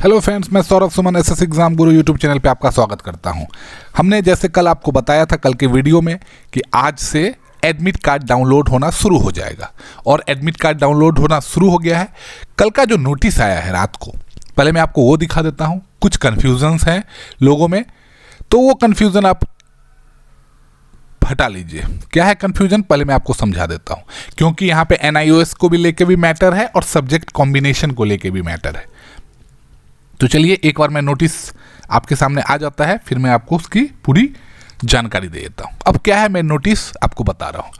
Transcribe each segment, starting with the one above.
Hello friends, मैं Saurabh Suman SS exam गुरु YouTube channel पे आपका स्वागत करता हूं। हमने जैसे कल आपको बताया था कल के वीडियो में कि आज से एडमिट कार्ड डाउनलोड होना शुरू हो जाएगा और एडमिट कार्ड डाउनलोड होना शुरू हो गया है। कल का जो नोटिस आया है रात को, पहले मैं आपको वो दिखा देता हूँ। कुछ कन्फ्यूजन्स हैं लोगों में, तो वो कन्फ्यूज़न आप हटा लीजिए। क्या है कन्फ्यूजन, पहले मैं आपको समझा देता हूँ, क्योंकि यहाँ पे NIOS को भी लेके भी मैटर है और सब्जेक्ट कॉम्बिनेशन को लेके भी मैटर है। तो चलिए एक बार मैं नोटिस आपके सामने आ जाता है, फिर मैं आपको उसकी पूरी जानकारी दे देता हूँ। अब क्या है, मैं नोटिस आपको बता रहा हूँ।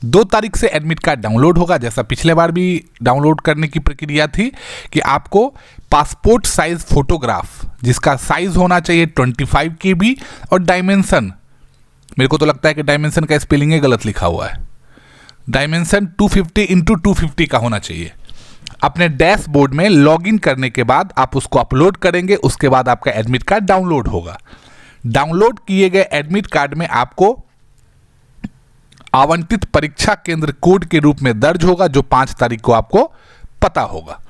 2 तारीख से एडमिट कार्ड डाउनलोड होगा, जैसा पिछले बार भी डाउनलोड करने की प्रक्रिया थी कि आपको पासपोर्ट साइज फोटोग्राफ, जिसका साइज होना चाहिए 25 KB और डायमेंशन, मेरे को तो लगता है कि डायमेंशन का स्पेलिंग गलत लिखा हुआ है, डायमेंशन 250 × 250 का होना चाहिए। अपने डैशबोर्ड में लॉगिन करने के बाद आप उसको अपलोड करेंगे, उसके बाद आपका एडमिट कार्ड डाउनलोड होगा। डाउनलोड किए गए एडमिट कार्ड में आपको आवंटित परीक्षा केंद्र कोड के रूप में दर्ज होगा, जो 5 तारीख को आपको पता होगा,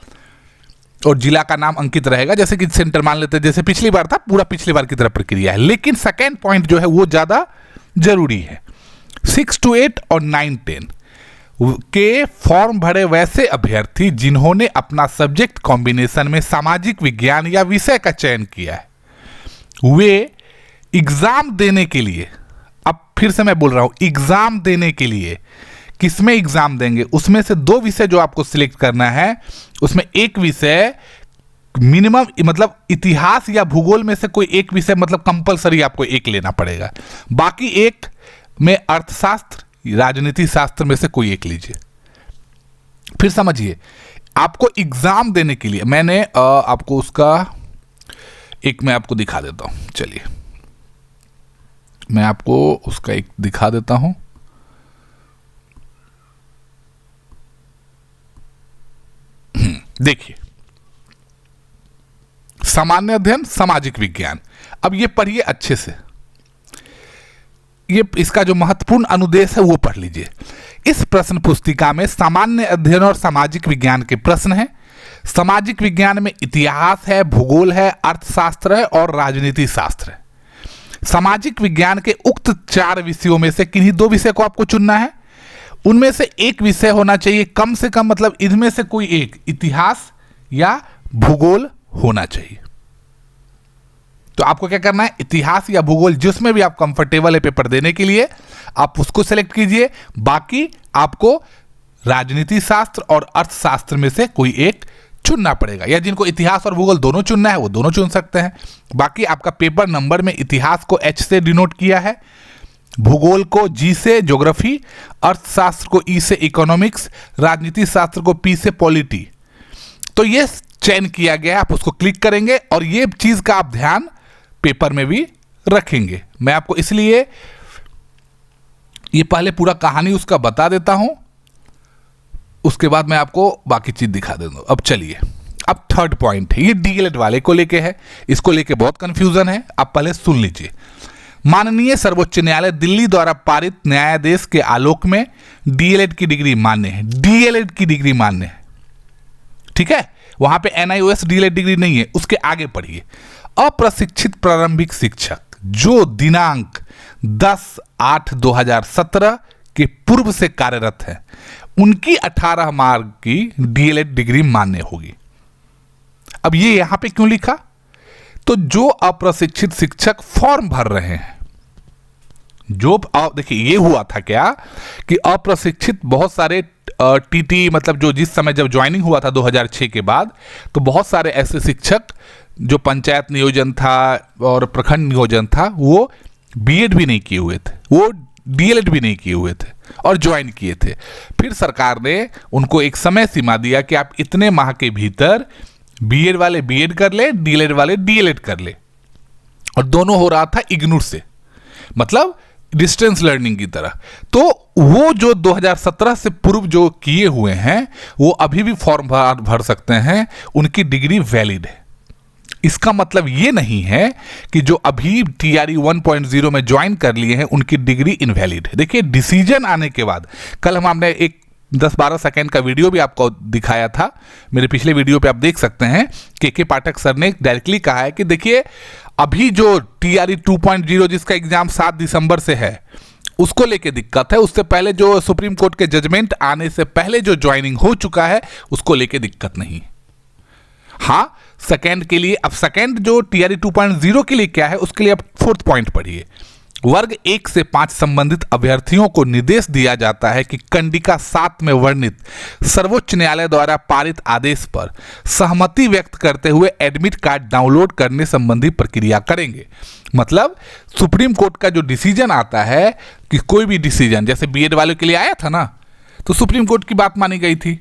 और जिला का नाम अंकित रहेगा। जैसे कि सेंटर मान लेते हैं, जैसे पिछली बार था, पूरा पिछली बार की तरह प्रक्रिया है। लेकिन सेकेंड पॉइंट जो है वो ज़्यादा जरूरी है। 6 to 8 और 9, 10 के फॉर्म भरे वैसे अभ्यर्थी जिन्होंने अपना सब्जेक्ट कॉम्बिनेशन में सामाजिक विज्ञान या विषय का चयन किया है, वे एग्जाम देने के लिए, अब फिर से मैं बोल रहा हूं, एग्जाम देने के लिए किसमें एग्जाम देंगे, उसमें से 2 विषय जो आपको सिलेक्ट करना है, उसमें एक विषय मिनिमम मतलब इतिहास या भूगोल में से कोई एक विषय, मतलब कंपलसरी आपको एक लेना पड़ेगा। बाकी एक में अर्थशास्त्र, राजनीति शास्त्र में से कोई एक लीजिए। फिर समझिए, आपको एग्जाम देने के लिए मैंने आपको उसका एक मैं आपको दिखा देता हूं। चलिए मैं आपको उसका एक दिखा देता हूं। देखिए, सामान्य अध्ययन सामाजिक विज्ञान, अब ये पढ़िए अच्छे से, ये इसका जो महत्वपूर्ण अनुदेश है वो पढ़ लीजिए। इस प्रश्न पुस्तिका में सामान्य अध्ययन और सामाजिक विज्ञान के प्रश्न हैं। सामाजिक विज्ञान में इतिहास है, भूगोल है, अर्थशास्त्र है और राजनीति शास्त्र है। सामाजिक विज्ञान के उक्त 4 विषयों में से किन्हीं 2 विषय को आपको चुनना है। उनमें से एक विषय होना चाहिए कम से कम, मतलब इनमें से कोई एक इतिहास या भूगोल होना चाहिए। तो आपको क्या करना है, इतिहास या भूगोल जिसमें भी आप कंफर्टेबल है पेपर देने के लिए, आप उसको सेलेक्ट कीजिए। बाकी आपको राजनीति शास्त्र और अर्थशास्त्र में से कोई एक चुनना पड़ेगा, या जिनको इतिहास और भूगोल दोनों चुनना है वो दोनों चुन सकते हैं। बाकी आपका पेपर नंबर में इतिहास को H से डिनोट किया है, भूगोल को G से ज्योग्राफी, अर्थशास्त्र को E से इकोनॉमिक्स, राजनीति शास्त्र को P से पॉलिटी। तो ये चयन किया गया है, आप उसको क्लिक करेंगे और ये चीज का आप ध्यान पेपर में भी रखेंगे। मैं आपको इसलिए ये पहले पूरा कहानी उसका बता देता हूं, उसके बाद मैं आपको बाकी चीज दिखा देता हूं। अब चलिए, अब थर्ड पॉइंट है, ये DLED वाले को लेके है, इसको लेके बहुत कंफ्यूजन है, आप पहले सुन लीजिए। माननीय सर्वोच्च न्यायालय दिल्ली द्वारा पारित न्यायादेश के आलोक में DLED की डिग्री मान्य है। DLED की डिग्री मान्य है, ठीक है। वहां पे NIOS DLED डिग्री नहीं है। उसके आगे पढ़िए, अप्रशिक्षित प्रारंभिक शिक्षक जो दिनांक 10/8/2017 के पूर्व से कार्यरत है, उनकी 18 मार्क की DLED डिग्री मान्य होगी। अब ये यहां पे क्यों लिखा, तो जो अप्रशिक्षित शिक्षक फॉर्म भर रहे हैं, जो देखिए ये हुआ था क्या कि अप्रशिक्षित बहुत सारे TT, मतलब जो जिस समय जब ज्वाइनिंग हुआ था 2006 के बाद, तो बहुत सारे ऐसे शिक्षक जो पंचायत नियोजन था और प्रखंड नियोजन था, वो BEd भी नहीं किए हुए थे, वो DLED भी नहीं किए हुए थे और ज्वाइन किए थे। फिर सरकार ने उनको एक समय सीमा दिया कि आप इतने माह के भीतर BEd वाले BEd कर ले, DLED वाले DLED कर ले, और दोनों हो रहा था इग्नूर से, मतलब डिस्टेंस लर्निंग की तरह। तो वो जो 2017 से पूर्व जो किए हुए हैं वो अभी भी फॉर्म भर सकते हैं, उनकी डिग्री वैलिड है। इसका मतलब ये नहीं है कि जो अभी TRE 1.0 में ज्वाइन कर लिए हैं उनकी डिग्री इनवैलिड है। देखिए, डिसीजन आने के बाद, कल हमने एक 10-12 सेकेंड का वीडियो भी आपको दिखाया था, मेरे पिछले वीडियो पे आप देख सकते हैं। के पाठक सर ने डायरेक्टली कहा है कि देखिए अभी जो TRE 2.0 जिसका एग्जाम 7 दिसंबर से है उसको लेके दिक्कत है, उससे पहले जो सुप्रीम कोर्ट के जजमेंट आने से पहले जो ज्वाइनिंग हो चुका है उसको लेके दिक्कत नहीं। हाँ, सेकेंड के लिए, अब सेकेंड जो TRE 2.0 के लिए क्या है उसके लिए अब 4th पॉइंट पढ़िए। वर्ग 1 से 5 संबंधित अभ्यर्थियों को निर्देश दिया जाता है कि कंडिका 7 में वर्णित सर्वोच्च न्यायालय द्वारा पारित आदेश पर सहमति व्यक्त करते हुए एडमिट कार्ड डाउनलोड करने संबंधी प्रक्रिया करेंगे। मतलब सुप्रीम कोर्ट का जो डिसीजन आता है कि कोई भी डिसीजन, जैसे बीएड वालों के लिए आया था ना, तो सुप्रीम कोर्ट की बात मानी गई थी,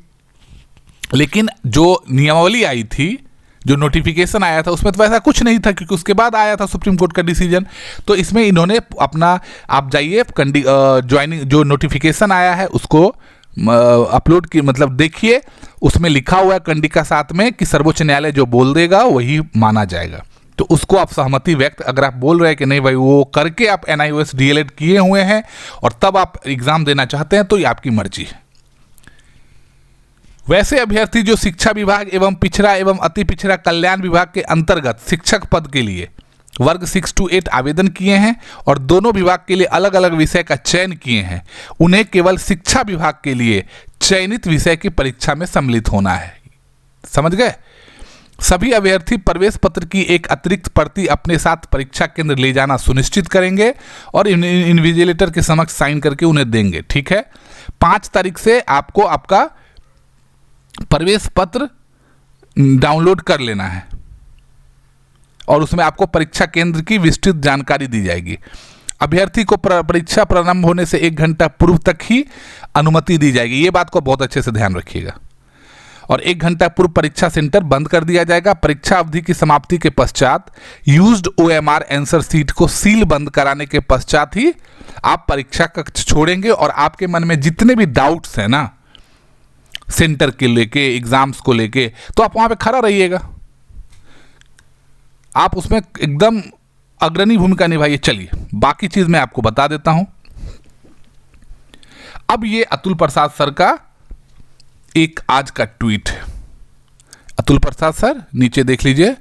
लेकिन जो नियमावली आई थी, जो नोटिफिकेशन आया था उसमें तो वैसा कुछ नहीं था, क्योंकि उसके बाद आया था सुप्रीम कोर्ट का डिसीजन। तो इसमें इन्होंने अपना, आप जाइए ज्वाइनिंग जो नोटिफिकेशन आया है उसको अपलोड की, मतलब देखिए उसमें लिखा हुआ है कंडिका 7 में कि सर्वोच्च न्यायालय जो बोल देगा वही माना जाएगा। तो उसको आप सहमति व्यक्त, अगर आप बोल रहे हैं कि नहीं भाई वो करके आप NIOS DLED किए हुए हैं और तब आप एग्जाम देना चाहते हैं, तो ये आपकी मर्जी है। वैसे अभ्यर्थी जो शिक्षा विभाग एवं पिछड़ा एवं अति पिछड़ा कल्याण विभाग के अंतर्गत शिक्षक पद के लिए वर्ग 6 to 8 आवेदन किए हैं और दोनों विभाग के लिए अलग अलग विषय का चयन किए हैं, उन्हें केवल शिक्षा विभाग के लिए चयनित विषय की परीक्षा में सम्मिलित होना है। समझ गए? सभी अभ्यर्थी प्रवेश पत्र की एक अतिरिक्त प्रति अपने साथ परीक्षा केंद्र ले जाना सुनिश्चित करेंगे और इन्विजिलेटर के समक्ष साइन करके उन्हें देंगे। ठीक है, 5 तारीख से आपको आपका प्रवेश पत्र डाउनलोड कर लेना है और उसमें आपको परीक्षा केंद्र की विस्तृत जानकारी दी जाएगी। अभ्यर्थी को परीक्षा प्रारंभ होने से 1 घंटा पूर्व तक ही अनुमति दी जाएगी। ये बात को बहुत अच्छे से ध्यान रखिएगा। और 1 घंटा पूर्व परीक्षा सेंटर बंद कर दिया जाएगा। परीक्षा अवधि की समाप्ति के पश्चात यूज्ड OMR आंसर शीट को सील बंद कराने के पश्चात ही आप परीक्षा कक्ष छोड़ेंगे और आपके मन में जितने भी डाउट्स हैं ना सेंटर के लेके, एग्जाम्स को लेके, तो आप वहां पे खड़ा रहिएगा, आप उसमें एकदम अग्रणी भूमिका निभाइए। चलिए बाकी चीज मैं आपको बता देता हूं। अब ये अतुल प्रसाद सर का एक आज का ट्वीट है। अतुल प्रसाद सर नीचे देख लीजिए,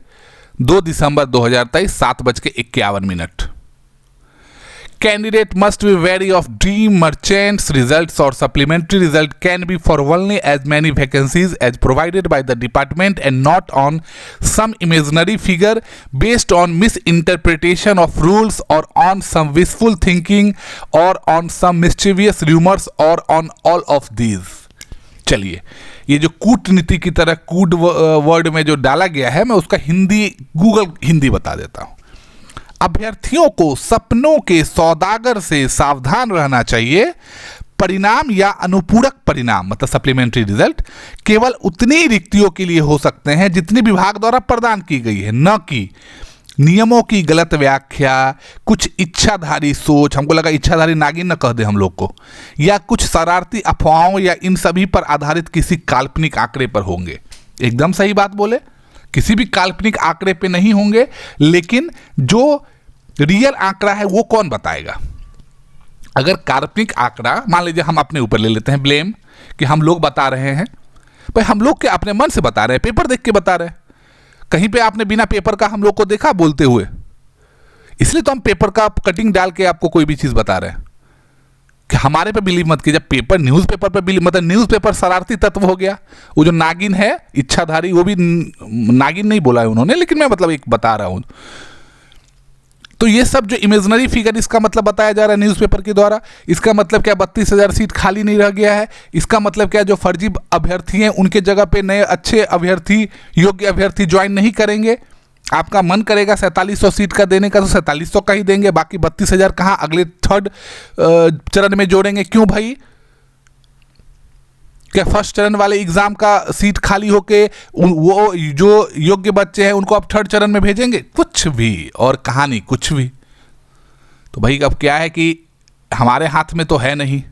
2 दिसंबर 2023 7:51। Candidate must be wary of dream merchants results or supplementary result can be for only as many vacancies as provided by the department and not on some imaginary figure based on misinterpretation of rules or on some wishful thinking or on some mischievous rumors or on all of these। चलिए, ये जो कूटनीति की तरह कूट word में जो डाला गया है, मैं उसका हिंदी, गूगल हिंदी बता देता हूं। अभ्यर्थियों को सपनों के सौदागर से सावधान रहना चाहिए। परिणाम या अनुपूरक परिणाम मतलब सप्लीमेंट्री रिजल्ट केवल उतनी रिक्तियों के लिए हो सकते हैं जितनी विभाग द्वारा प्रदान की गई है, न कि नियमों की गलत व्याख्या, कुछ इच्छाधारी सोच, हमको लगा इच्छाधारी नागिन न कह दे हम लोग को, या कुछ शरारती अफवाहों या इन सभी पर आधारित किसी काल्पनिक आंकड़े पर होंगे। एकदम सही बात बोले, किसी भी काल्पनिक आंकड़े पे नहीं होंगे, लेकिन जो रियल आंकड़ा है वो कौन बताएगा। अगर काल्पनिक आंकड़ा, मान लीजिए हम अपने ऊपर ले लेते हैं ब्लेम कि हम लोग बता रहे हैं, भाई हम लोग क्या अपने मन से बता रहे हैं, पेपर देख के बता रहे हैं। कहीं पे आपने बिना पेपर का हम लोग को देखा बोलते हुए, इसलिए तो हम पेपर का कटिंग डाल के आपको कोई भी चीज बता रहे हैं कि हमारे पे बिलीव मत कीजिए। पेपर, न्यूज़पेपर पे बिलीव, मतलब न्यूज़पेपर शरारती तत्व हो गया। वो जो नागिन है इच्छाधारी, वो भी नागिन नहीं बोला है उन्होंने, लेकिन मैं मतलब एक बता रहा हूं। तो ये सब जो इमेजिनरी फिगर, इसका मतलब बताया जा रहा है न्यूज़पेपर के द्वारा। इसका मतलब क्या 32,000 सीट खाली नहीं रह गया है। इसका मतलब क्या जो फर्जी अभ्यर्थी हैं उनके जगह पे नए अच्छे अभ्यर्थी, योग्य अभ्यर्थी ज्वाइन नहीं करेंगे। आपका मन करेगा 4700 सीट का देने का तो 4700 का ही देंगे, बाकी 32,000 कहाँ अगले 3rd चरण में जोड़ेंगे। क्यों भाई, क्या फर्स्ट चरण वाले एग्जाम का सीट खाली होके वो जो योग्य बच्चे हैं उनको आप 3rd चरण में भेजेंगे? कुछ भी, और कहानी कुछ भी। तो भाई अब क्या है कि हमारे हाथ में तो है नहीं,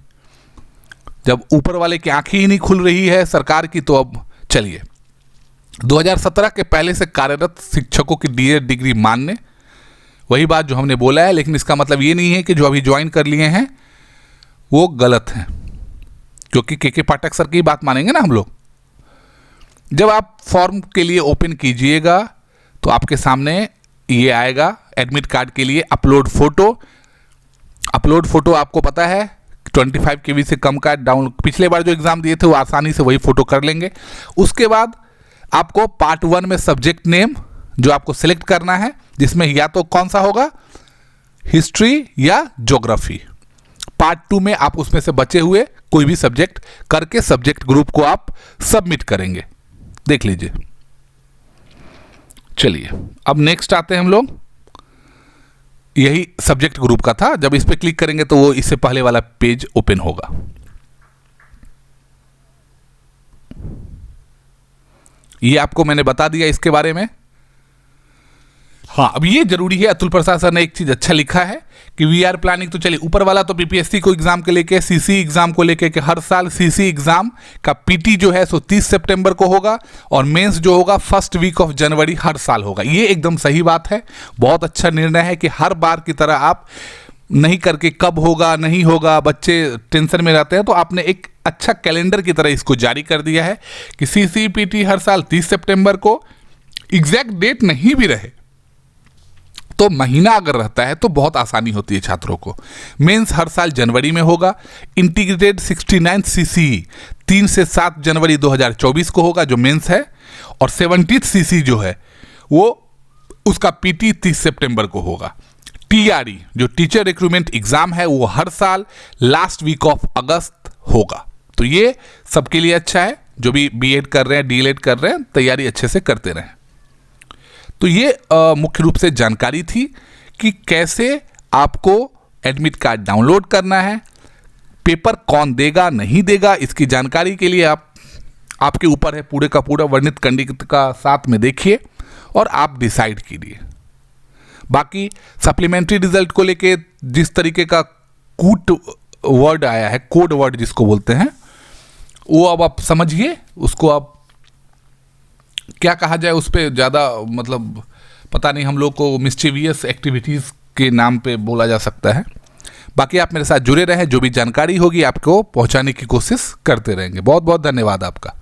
जब ऊपर वाले की आंखें ही नहीं खुल रही है सरकार की। तो अब चलिए 2017 के पहले से कार्यरत शिक्षकों की DED डिग्री मान्य, वही बात जो हमने बोला है, लेकिन इसका मतलब ये नहीं है कि जो अभी ज्वाइन कर लिए हैं वो गलत हैं। क्योंकि के पाठक सर की बात मानेंगे ना हम लोग। जब आप फॉर्म के लिए ओपन कीजिएगा तो आपके सामने ये आएगा एडमिट कार्ड के लिए अपलोड फोटो। अपलोड फोटो आपको पता है 25 KB से कम का डाउन, पिछले बार जो एग्जाम दिए थे वो आसानी से वही फोटो कर लेंगे। उसके बाद आपको पार्ट 1 में सब्जेक्ट नेम जो आपको सिलेक्ट करना है, जिसमें या तो कौन सा होगा, हिस्ट्री या ज्योग्राफी। पार्ट 2 में आप उसमें से बचे हुए कोई भी सब्जेक्ट करके सब्जेक्ट ग्रुप को आप सबमिट करेंगे। देख लीजिए। चलिए अब नेक्स्ट आते हैं हम लोग। यही सब्जेक्ट ग्रुप का था। जब इस पर क्लिक करेंगे तो वो इससे पहले वाला पेज ओपन होगा। ये आपको मैंने बता दिया इसके बारे में। हाँ, अब ये जरूरी है, अतुल प्रसाद सर ने एक चीज अच्छा लिखा है कि वी आर प्लानिंग, तो चलिए ऊपर वाला तो पीपीएससी को एग्जाम के लेके, सीसी एग्जाम को लेके कि हर साल सीसी एग्जाम का पीटी जो है सो 30 सितंबर को होगा और मेंस जो होगा फर्स्ट वीक ऑफ जनवरी हर साल होगा। ये एकदम सही बात है, बहुत अच्छा निर्णय है कि हर बार की तरह आप नहीं करके कब होगा नहीं होगा बच्चे टेंशन में रहते हैं, तो आपने एक अच्छा कैलेंडर की तरह इसको जारी कर दिया है कि सीसीपीटी हर साल 30 सितंबर को। एग्जैक्ट डेट नहीं भी रहे तो महीना अगर रहता है तो बहुत आसानी होती है छात्रों को। मेंस हर साल जनवरी में होगा। इंटीग्रेटेड 69 सीसी 3 से 7 जनवरी 2024 को होगा जो मेंस है, और 70 सीसी जो है वो उसका पीटी 30 सितंबर को होगा। टीआरई जो टीचर रिक्रूटमेंट एग्जाम है वो हर साल लास्ट वीक ऑफ अगस्त होगा। तो ये सबके लिए अच्छा है, जो भी बीएड कर रहे हैं डीएलएड कर रहे हैं तैयारी अच्छे से करते रहें। तो ये मुख्य रूप से जानकारी थी कि कैसे आपको एडमिट कार्ड डाउनलोड करना है, पेपर कौन देगा नहीं देगा, इसकी जानकारी के लिए आपके ऊपर है, पूरे का पूरा वर्णित कंडित का साथ में देखिए और आप डिसाइड कीजिए। बाकी सप्लीमेंट्री रिजल्ट को लेके जिस तरीके का कूट वर्ड आया है, कोड वर्ड जिसको बोलते हैं, वो अब आप समझिए, उसको आप क्या कहा जाए, उस पर ज़्यादा मतलब पता नहीं, हम लोग को मिस्चीवियस एक्टिविटीज़ के नाम पे बोला जा सकता है। बाकी आप मेरे साथ जुड़े रहें, जो भी जानकारी होगी आपको पहुंचाने की कोशिश करते रहेंगे। बहुत बहुत धन्यवाद आपका।